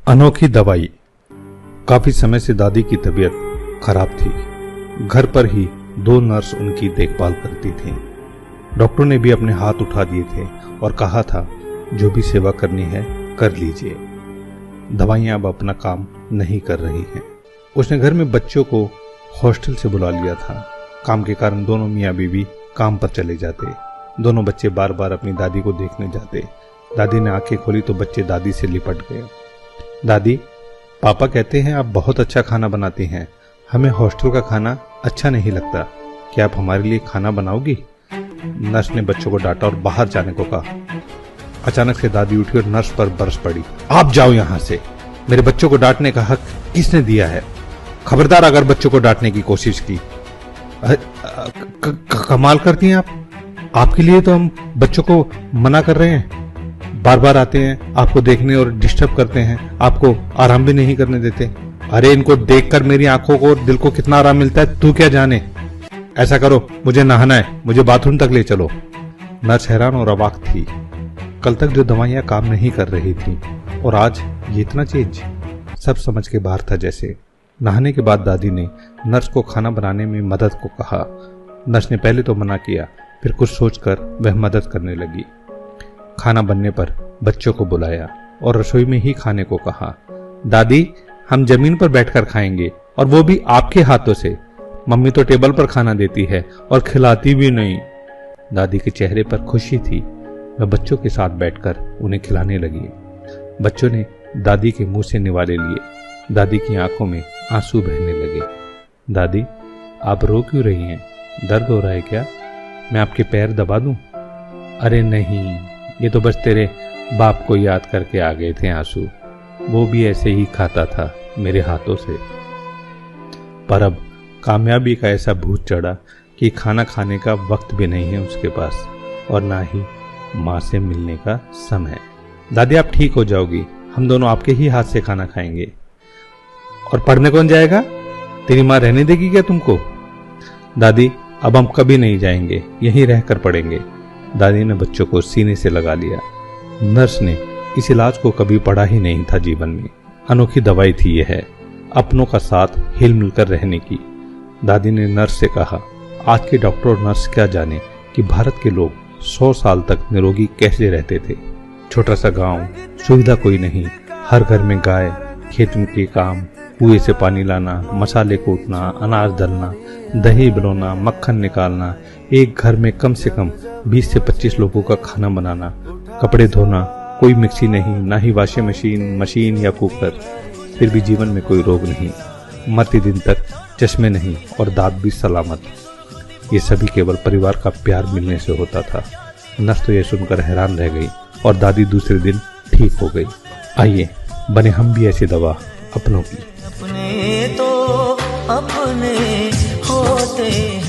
अनोखी दवाई। काफी समय से दादी की तबीयत खराब थी। घर पर ही 2 नर्स उनकी देखभाल करती थीं। डॉक्टर ने भी अपने हाथ उठा दिए थे और कहा था जो भी सेवा करनी है कर लीजिए। दवाइयां अब अपना काम नहीं कर रही हैं। उसने घर में बच्चों को हॉस्टल से बुला लिया था। काम के कारण दोनों मियाँ बीवी काम पर चले जाते। दोनों बच्चे बार बार अपनी दादी को देखने जाते। दादी ने आंखें खोली तो बच्चे दादी से लिपट गए। दादी, पापा कहते हैं आप बहुत अच्छा खाना बनाती हैं। हमें हॉस्टल का खाना अच्छा नहीं लगता। क्या आप हमारे लिए खाना बनाओगी? नर्स ने बच्चों को डांटा और बाहर जाने को कहा। अचानक से दादी उठी और नर्स पर बरस पड़ी। आप जाओ यहाँ से। मेरे बच्चों को डांटने का हक किसने दिया है? खबरदार अगर बच्चों को डांटने की कोशिश की। कमाल करती हैं आप। आपके लिए तो हम बच्चों को मना कर रहे हैं। बार बार आते हैं, आपको देखने और डिस्टर्ब करते हैं, आपको आराम भी नहीं करने देते। अरे इनको देखकर मेरी आंखों को और दिल को कितना आराम मिलता है तू क्या जाने। ऐसा करो, मुझे नहाना है, मुझे बाथरूम तक ले चलो। नर्स हैरान और अवाक थी। कल तक जो दवाइयां काम नहीं कर रही थी और आज ये इतना चेंज। सब समझ के बाहर था जैसे। नहाने के बाद दादी ने नर्स को खाना बनाने में मदद को कहा। नर्स ने पहले तो मना किया, फिर कुछ सोचकर वह मदद करने लगी। खाना बनने पर बच्चों को बुलाया और रसोई में ही खाने को कहा। दादी, हम जमीन पर बैठकर खाएंगे और वो भी आपके हाथों से। मम्मी तो टेबल पर खाना देती है और खिलाती भी नहीं। दादी के चेहरे पर खुशी थी। वह बच्चों के साथ बैठकर उन्हें खिलाने लगी। बच्चों ने दादी के मुंह से निवाले लिए। दादी की आंखों में आंसू बहने लगे। दादी, आप रो क्यों रही हैं? दर्द हो रहा है क्या? मैं आपके पैर दबा दूं? अरे नहीं, ये तो बस तेरे बाप को याद करके आ गए थे आंसू। वो भी ऐसे ही खाता था मेरे हाथों से। पर अब कामयाबी का ऐसा भूत चढ़ा कि खाना खाने का वक्त भी नहीं है उसके पास और ना ही माँ से मिलने का समय। दादी, आप ठीक हो जाओगी। हम दोनों आपके ही हाथ से खाना खाएंगे। और पढ़ने कौन जाएगा? तेरी माँ रहने देगी क्या तुमको? दादी, अब हम कभी नहीं जाएंगे, यहीं रहकर पढ़ेंगे। दादी ने बच्चों को सीने से लगा लिया। नर्स ने इस इलाज को कभी पढ़ा ही नहीं था जीवन में। अनोखी दवाई थी यह, अपनों का साथ हिल मिलकर रहने की। दादी ने नर्स से कहा, आज के डॉक्टर और नर्स क्या जाने कि भारत के लोग 100 साल तक निरोगी कैसे रहते थे। छोटा सा गांव, सुविधा कोई नहीं, हर घर में गाय, खेत में के काम, कुएं से पानी लाना, मसाले कूटना, अनाज दलना, दही बिलोना, मक्खन निकालना, एक घर में कम से कम 20 से 25 लोगों का खाना बनाना, कपड़े धोना, कोई मिक्सी नहीं, ना ही वॉशिंग मशीन या कुकर। फिर भी जीवन में कोई रोग नहीं, मरते दिन तक चश्मे नहीं और दांत भी सलामत। ये सभी केवल परिवार का प्यार मिलने से होता था। नर्स तो यह सुनकर हैरान रह गई और दादी दूसरे दिन ठीक हो गई। आइए बने हम भी ऐसी दवा अपनों की। अपने तो अपने होते हैं।